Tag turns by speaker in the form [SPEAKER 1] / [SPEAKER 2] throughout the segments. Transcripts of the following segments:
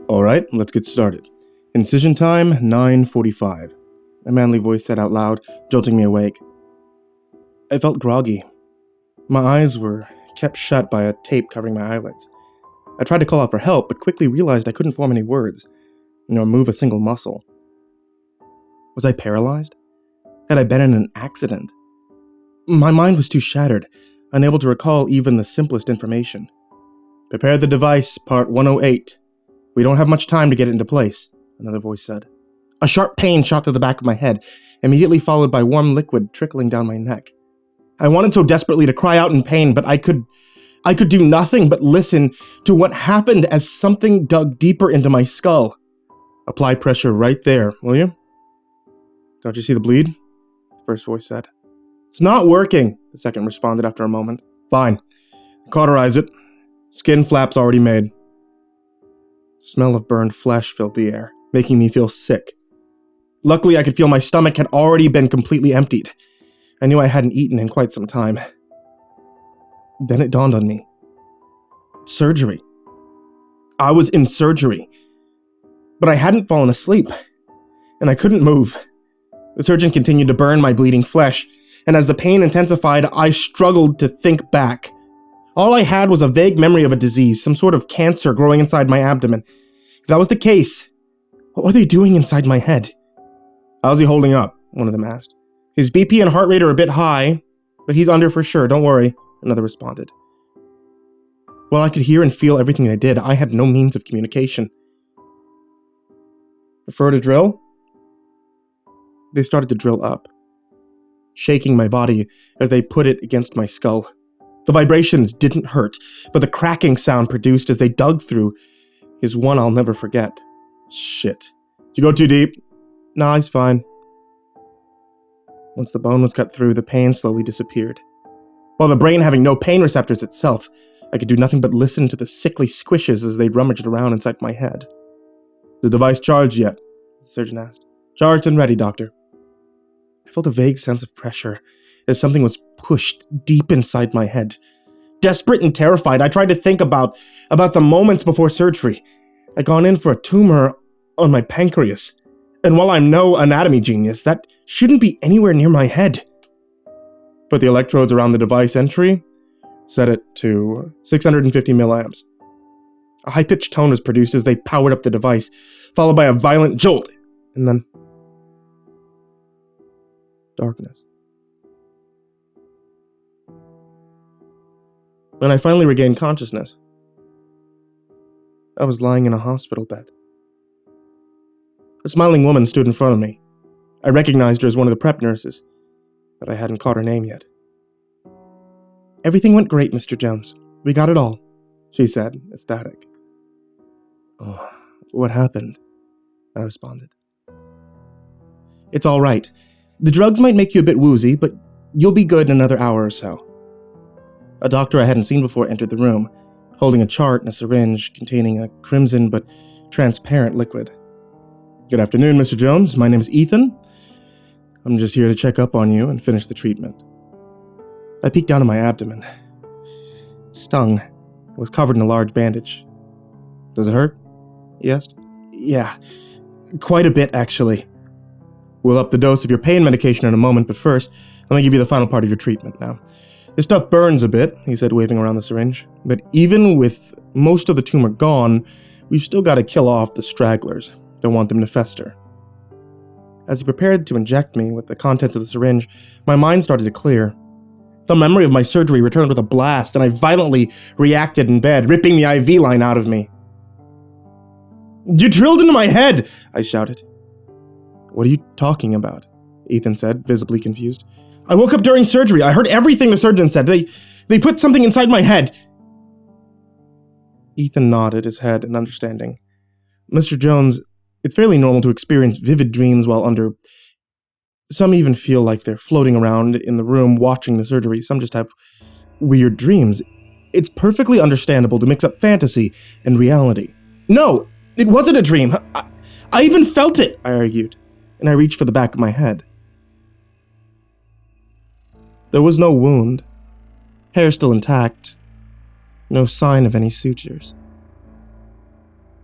[SPEAKER 1] Alright, let's get started. Incision time, 9:45. A manly voice said out loud, jolting me awake. I felt groggy. My eyes were kept shut by a tape covering my eyelids. I tried to call out for help, but quickly realized I couldn't form any words, nor move a single muscle. Was I paralyzed? Had I been in an accident? My mind was too shattered, unable to recall even the simplest information. Prepare the device, part 108. We don't have much time to get it into place, another voice said. A sharp pain shot through the back of my head, immediately followed by warm liquid trickling down my neck. I wanted so desperately to cry out in pain, but I could do nothing but listen to what happened as something dug deeper into my skull. Apply pressure right there, will you? Don't you see the bleed? The first voice said. It's not working, the second responded after a moment. Fine. Cauterize it. Skin flaps already made. The smell of burned flesh filled the air, making me feel sick. Luckily, I could feel my stomach had already been completely emptied. I knew I hadn't eaten in quite some time. Then it dawned on me. Surgery. I was in surgery. But I hadn't fallen asleep, and I couldn't move. The surgeon continued to burn my bleeding flesh, and as the pain intensified, I struggled to think back. All I had was a vague memory of a disease, some sort of cancer growing inside my abdomen. If that was the case, what were they doing inside my head? How's he holding up? One of them asked. His BP and heart rate are a bit high, but he's under for sure, don't worry, another responded. While I could hear and feel everything they did, I had no means of communication. Prefer to drill? They started to drill up, shaking my body as they put it against my skull. The vibrations didn't hurt, but the cracking sound produced as they dug through is one I'll never forget. Shit. Did you go too deep? Nah, he's fine. Once the bone was cut through, the pain slowly disappeared. While the brain having no pain receptors itself, I could do nothing but listen to the sickly squishes as they rummaged around inside my head. The device charged yet? The surgeon asked. Charged and ready, doctor. I felt a vague sense of pressure as something was pushed deep inside my head. Desperate and terrified, I tried to think about the moments before surgery. I'd gone in for a tumor on my pancreas, and while I'm no anatomy genius, that shouldn't be anywhere near my head. Put the electrodes around the device entry, set it to 650 milliamps. A high-pitched tone was produced as they powered up the device, followed by a violent jolt, and then darkness. When I finally regained consciousness, I was lying in a hospital bed. A smiling woman stood in front of me. I recognized her as one of the prep nurses, but I hadn't caught her name yet. Everything went great, Mr. Jones. We got it all, she said, ecstatic. Oh, what happened? I responded. It's all right. The drugs might make you a bit woozy, but you'll be good in another hour or so. A doctor I hadn't seen before entered the room, holding a chart and a syringe containing a crimson but transparent liquid. Good afternoon, Mr. Jones. My name is Ethan. I'm just here to check up on you and finish the treatment. I peeked down at my abdomen. It stung. It was covered in a large bandage. Does it hurt? He asked. Yeah, quite a bit, actually. We'll up the dose of your pain medication in a moment, but first, let me give you the final part of your treatment now. This stuff burns a bit, he said, waving around the syringe. But even with most of the tumor gone, we've still got to kill off the stragglers. Don't want them to fester. As he prepared to inject me with the contents of the syringe, my mind started to clear. The memory of my surgery returned with a blast, and I violently reacted in bed, ripping the IV line out of me. You drilled into my head, I shouted. What are you talking about? Ethan said, visibly confused. I woke up during surgery. I heard everything the surgeon said. They put something inside my head. Ethan nodded his head in understanding. Mr. Jones, it's fairly normal to experience vivid dreams while under... Some even feel like they're floating around in the room watching the surgery. Some just have weird dreams. It's perfectly understandable to mix up fantasy and reality. No, it wasn't a dream. I even felt it, I argued, and I reached for the back of my head. There was no wound, hair still intact, no sign of any sutures.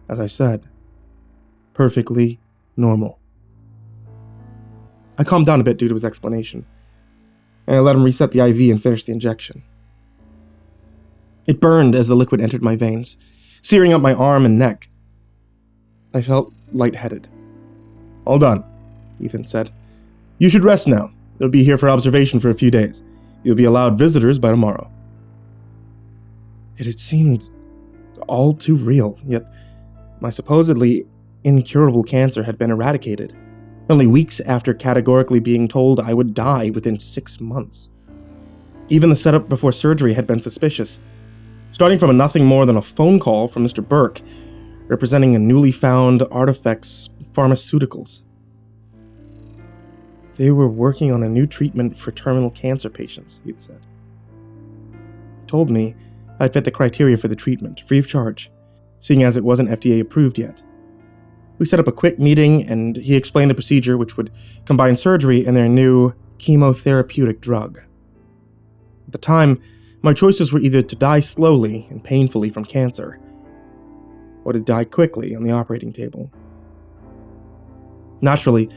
[SPEAKER 1] As I said, perfectly normal. I calmed down a bit due to his explanation, and I let him reset the IV and finish the injection. It burned as the liquid entered my veins, searing up my arm and neck. I felt lightheaded. "All done," Ethan said. "You should rest now. You'll be here for observation for a few days. You'll be allowed visitors by tomorrow." It had seemed all too real, yet my supposedly incurable cancer had been eradicated, only weeks after categorically being told I would die within 6 months. Even the setup before surgery had been suspicious, starting from nothing more than a phone call from Mr. Burke, representing a newly found Artifacts Pharmaceuticals. They were working on a new treatment for terminal cancer patients, he'd said. He told me I'd fit the criteria for the treatment, free of charge, seeing as it wasn't FDA approved yet. We set up a quick meeting, and he explained the procedure, which would combine surgery and their new chemotherapeutic drug. At the time, my choices were either to die slowly and painfully from cancer, or to die quickly on the operating table. Naturally,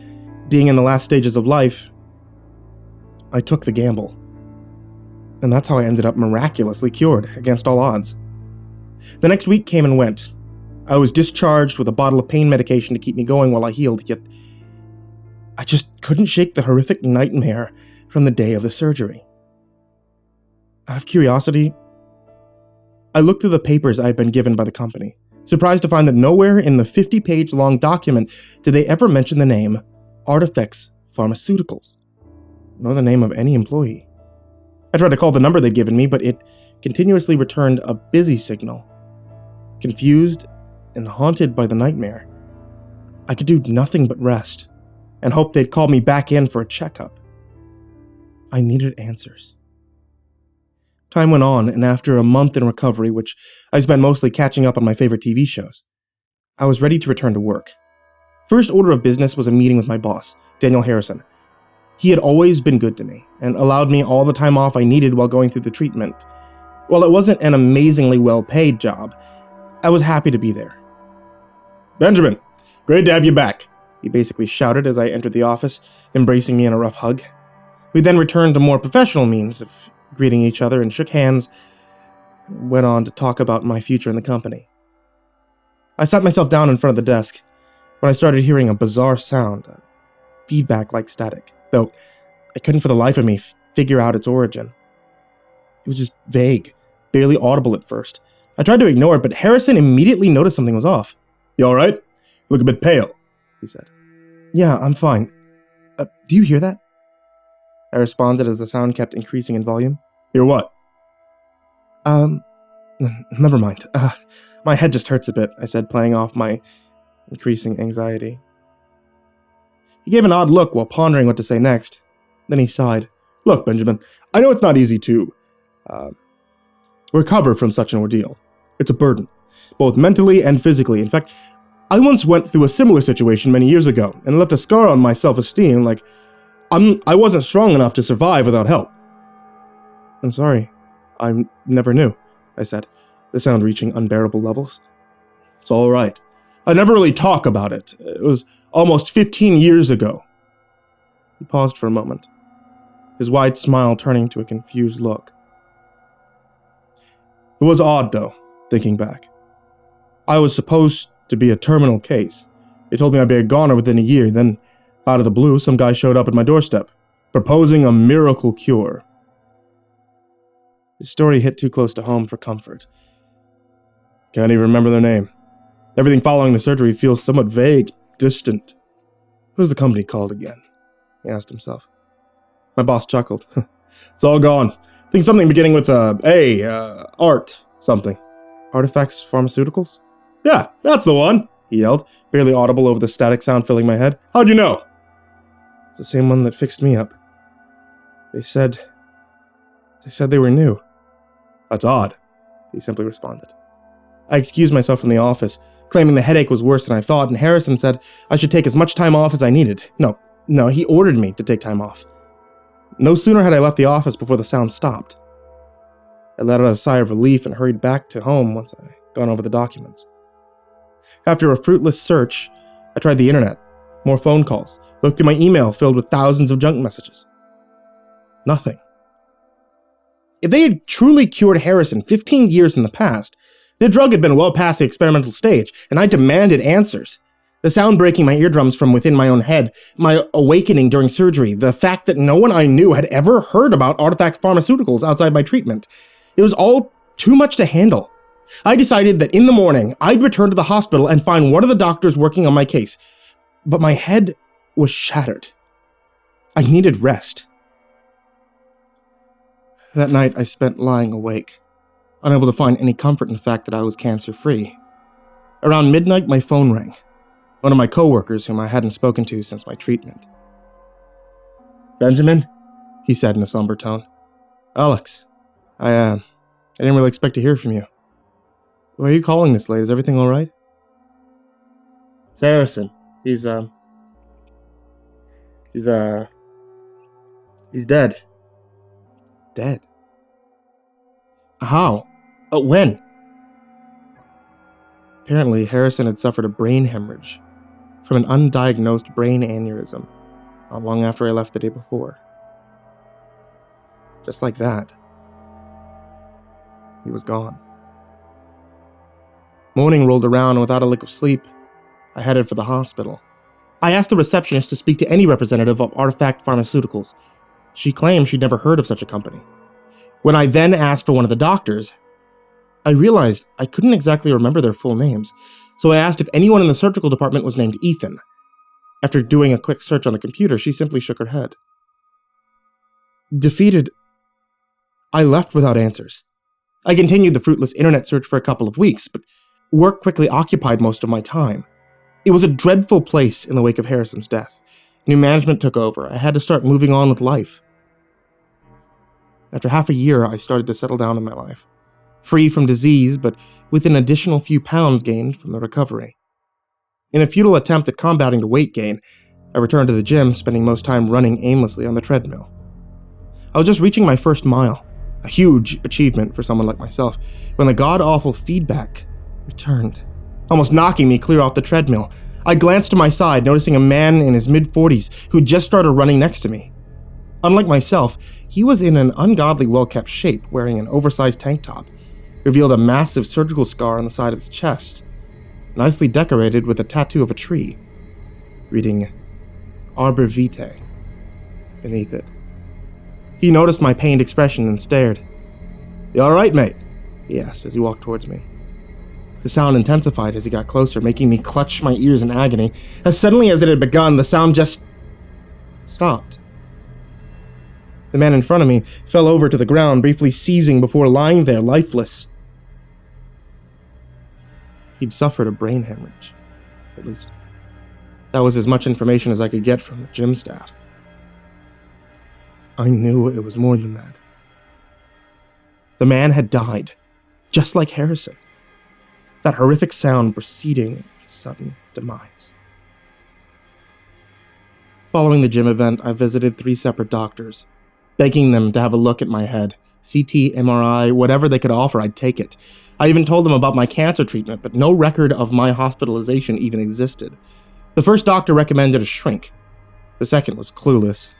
[SPEAKER 1] being in the last stages of life, I took the gamble. And that's how I ended up miraculously cured, against all odds. The next week came and went. I was discharged with a bottle of pain medication to keep me going while I healed, yet I just couldn't shake the horrific nightmare from the day of the surgery. Out of curiosity, I looked through the papers I had been given by the company, surprised to find that nowhere in the 50-page-long document did they ever mention the name Artifacts Pharmaceuticals, nor the name of any employee. I tried to call the number they'd given me, but it continuously returned a busy signal. Confused and haunted by the nightmare, I could do nothing but rest and hope they'd call me back in for a checkup. I needed answers. Time went on, and after a month in recovery, which I spent mostly catching up on my favorite TV shows, I was ready to return to work. First order of business was a meeting with my boss, Daniel Harrison. He had always been good to me, and allowed me all the time off I needed while going through the treatment. While it wasn't an amazingly well-paid job, I was happy to be there. "Benjamin, great to have you back," he basically shouted as I entered the office, embracing me in a rough hug. We then returned to more professional means of greeting each other and shook hands, and went on to talk about my future in the company. I sat myself down in front of the desk when I started hearing a bizarre sound, a feedback like static, though I couldn't for the life of me figure out its origin. It was just vague, barely audible at first. I tried to ignore it, but Harrison immediately noticed something was off. "You alright? You look a bit pale," he said. "Yeah, I'm fine. Do you hear that?" I responded as the sound kept increasing in volume. "Hear what?" Never mind. My head just hurts a bit," I said, playing off my increasing anxiety. He gave an odd look while pondering what to say next. Then he sighed. "Look, Benjamin, I know it's not easy to recover from such an ordeal. It's a burden, both mentally and physically. In fact, I once went through a similar situation many years ago, and left a scar on my self-esteem, like I wasn't strong enough to survive without help." "I'm sorry. I never knew," I said, the sound reaching unbearable levels. "It's all right. I never really talk about it. It was almost 15 years ago." He paused for a moment, his wide smile turning to a confused look. "It was odd, though, thinking back. I was supposed to be a terminal case. They told me I'd be a goner within a year, then, out of the blue, some guy showed up at my doorstep, proposing a miracle cure." The story hit too close to home for comfort. "Can't even remember their name. Everything following the surgery feels somewhat vague, distant." "What was the company called again?" he asked himself. My boss chuckled. "It's all gone. I think something beginning with art, something." "Artifacts Pharmaceuticals?" "Yeah, that's the one," he yelled, barely audible over the static sound filling my head. "How'd you know?" "It's the same one that fixed me up. They said they were new." "That's odd," he simply responded. I excused myself from the office, claiming the headache was worse than I thought, and Harrison said I should take as much time off as I needed. No, he ordered me to take time off. No sooner had I left the office before the sound stopped. I let out a sigh of relief and hurried back to home once I gone over the documents. After a fruitless search, I tried the internet, more phone calls, looked through my email filled with thousands of junk messages. Nothing. If they had truly cured Harrison 15 years in the past, the drug had been well past the experimental stage, and I demanded answers. The sound breaking my eardrums from within my own head, my awakening during surgery, the fact that no one I knew had ever heard about Artifact Pharmaceuticals outside my treatment. It was all too much to handle. I decided that in the morning, I'd return to the hospital and find one of the doctors working on my case. But my head was shattered. I needed rest. That night, I spent lying awake, unable to find any comfort in the fact that I was cancer-free. Around midnight, my phone rang. One of my coworkers whom I hadn't spoken to since my treatment. "Benjamin?" he said in a somber tone. "Alex, I didn't really expect to hear from you. Why are you calling this late? Is everything alright?" "It's Harrison. He's dead." "Dead? How? When?" Apparently, Harrison had suffered a brain hemorrhage from an undiagnosed brain aneurysm not long after I left the day before. Just like that, he was gone. Morning rolled around, and without a lick of sleep, I headed for the hospital. I asked the receptionist to speak to any representative of Artifact Pharmaceuticals. She claimed she'd never heard of such a company. When I then asked for one of the doctors, I realized I couldn't exactly remember their full names, so I asked if anyone in the surgical department was named Ethan. After doing a quick search on the computer, she simply shook her head. Defeated, I left without answers. I continued the fruitless internet search for a couple of weeks, but work quickly occupied most of my time. It was a dreadful place in the wake of Harrison's death. New management took over. I had to start moving on with life. After half a year, I started to settle down in my life. Free from disease, but with an additional few pounds gained from the recovery. In a futile attempt at combating the weight gain, I returned to the gym, spending most time running aimlessly on the treadmill. I was just reaching my first mile, a huge achievement for someone like myself, when the god-awful feedback returned, almost knocking me clear off the treadmill. I glanced to my side, noticing a man in his mid-40s who just started running next to me. Unlike myself, he was in an ungodly well-kept shape, wearing an oversized tank top, revealed a massive surgical scar on the side of his chest, nicely decorated with a tattoo of a tree, reading Arbor Vitae beneath it. He noticed my pained expression and stared. "You alright, mate?" he asked as he walked towards me. The sound intensified as he got closer, making me clutch my ears in agony. As suddenly as it had begun, the sound just stopped. The man in front of me fell over to the ground, briefly seizing before lying there, lifeless. He'd suffered a brain hemorrhage. At least, that was as much information as I could get from the gym staff. I knew it was more than that. The man had died, just like Harrison. That horrific sound preceding his sudden demise. Following the gym event, I visited 3 separate doctors, begging them to have a look at my head. CT, MRI, whatever they could offer, I'd take it. I even told them about my cancer treatment, but no record of my hospitalization even existed. The first doctor recommended a shrink. The second was clueless.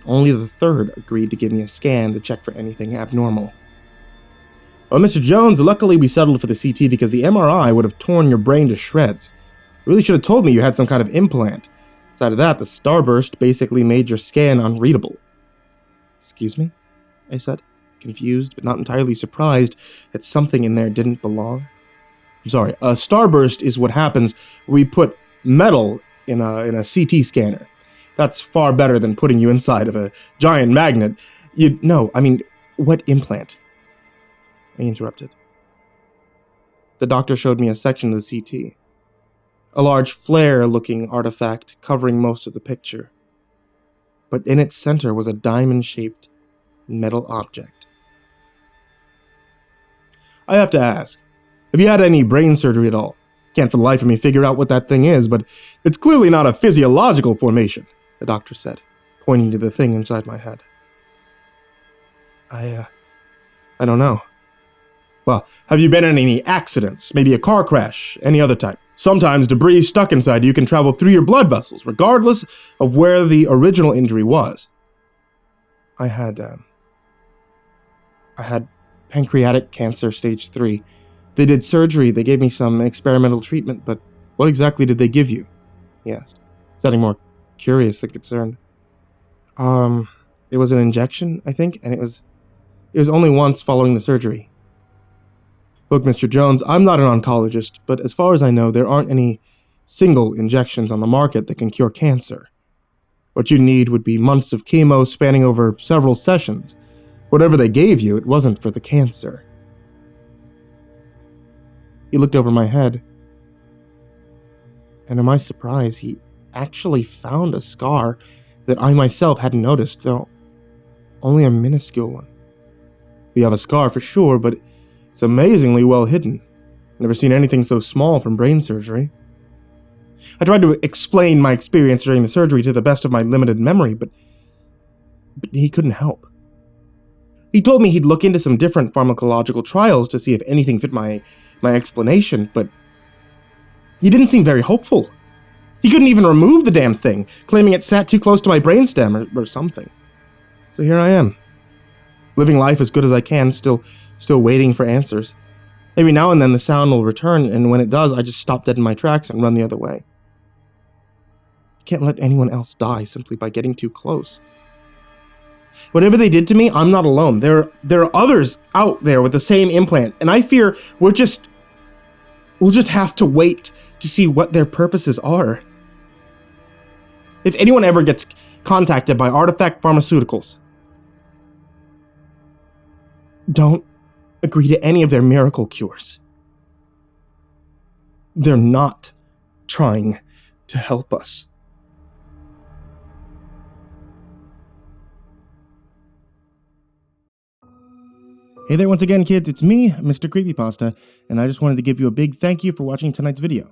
[SPEAKER 1] Only the third agreed to give me a scan to check for anything abnormal. "Well, Mr. Jones, luckily we settled for the CT because the MRI would have torn your brain to shreds. You really should have told me you had some kind of implant. Aside of that, the starburst basically made your scan unreadable." "Excuse me?" I said, confused but not entirely surprised that something in there didn't belong. "I'm sorry, a starburst is what happens when we put metal in a CT scanner. That's far better than putting you inside of a giant magnet. What implant?" I interrupted. The doctor showed me a section of the CT. A large flare-looking artifact covering most of the picture. But in its center was a diamond-shaped metal object. "I have to ask, have you had any brain surgery at all? Can't for the life of me figure out what that thing is, but it's clearly not a physiological formation," the doctor said, pointing to the thing inside my head. I don't know." "Well, have you been in any accidents? Maybe a car crash? Any other type?" Sometimes debris stuck inside you can travel through your blood vessels, regardless of where the original injury was. I had pancreatic cancer stage 3. They did surgery, they gave me some experimental treatment, but what exactly did they give you? He asked, sounding more curious than concerned. It was an injection, I think, and it was only once following the surgery. Look, Mr. Jones, I'm not an oncologist, but as far as I know, there aren't any single injections on the market that can cure cancer. What you need would be months of chemo spanning over several sessions. Whatever they gave you, it wasn't for the cancer. He looked over my head, and to my surprise, he actually found a scar that I myself hadn't noticed, though only a minuscule one. We have a scar for sure, but it's amazingly well hidden. Never seen anything so small from brain surgery. I tried to explain my experience during the surgery to the best of my limited memory, but he couldn't help. He told me he'd look into some different pharmacological trials to see if anything fit my explanation, but he didn't seem very hopeful. He couldn't even remove the damn thing, claiming it sat too close to my brainstem or something. So here I am, living life as good as I can, still waiting for answers. Maybe now and then the sound will return, and when it does, I just stop dead in my tracks and run the other way. I can't let anyone else die simply by getting too close. Whatever they did to me, I'm not alone. There are others out there with the same implant, and I fear we'll just have to wait to see what their purposes are. If anyone ever gets contacted by Artifact Pharmaceuticals, don't agree to any of their miracle cures. They're not trying to help us. Hey there once again, kids, it's me, MrCreepyPasta, and I just wanted to give you a big thank you for watching tonight's video.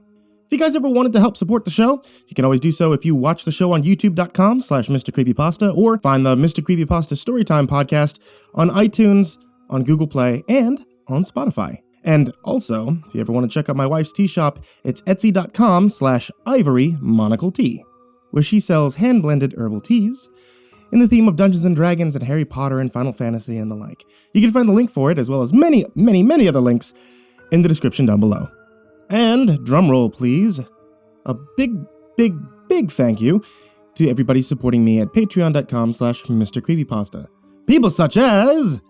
[SPEAKER 1] If you guys ever wanted to help support the show, you can always do so if you watch the show on youtube.com/MrCreepyPasta or find the MrCreepyPasta Storytime podcast on iTunes, on Google Play, and on Spotify. And also, if you ever want to check out my wife's tea shop, it's etsy.com/ivorymonocletea, where she sells hand-blended herbal teas in the theme of Dungeons & Dragons and Harry Potter and Final Fantasy and the like. You can find the link for it, as well as many, many, many other links in the description down below. And, drumroll please, a big, big, big thank you to everybody supporting me at patreon.com/MrCreepyPasta. People such as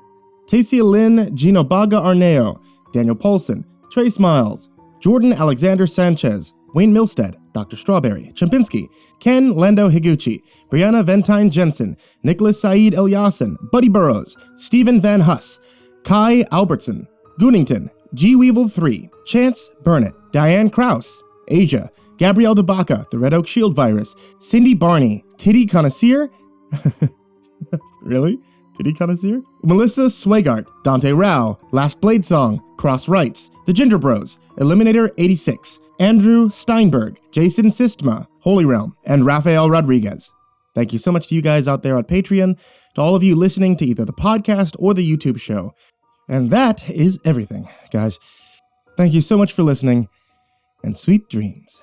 [SPEAKER 1] Taysia-lynn, Genobaga-Arneho, Daniel Poulsen, Trace Miles, Jordan Alexander Sanchez, Wayne Milstead, Dr. Strawberry, Chompski, Ken Lando Higuchi, Brianna Tine-Janzen, Nicholas Saeid Alyain, Buddy Burroughs, Stephen Van Huss, Kai Albertson, Goonington, G Weevil 3, Chance Burnett, Diane Kraus, Asia, Gabrielle the Baca, TheRedOakShieldVirus, Sindee Barney, Titty Connoisseur, really? Titty Connoisseur? Melissa Sweigart, Dante Rao, Last Blade Song, Cross Rights, The Ginger Bros, Eliminator 86, Andrew Steinberg, Jason Sistma, Holy Realm, and Rafael Rodriguez. Thank you so much to you guys out there on Patreon, to all of you listening to either the podcast or the YouTube show. And that is everything, guys. Thank you so much for listening, and sweet dreams.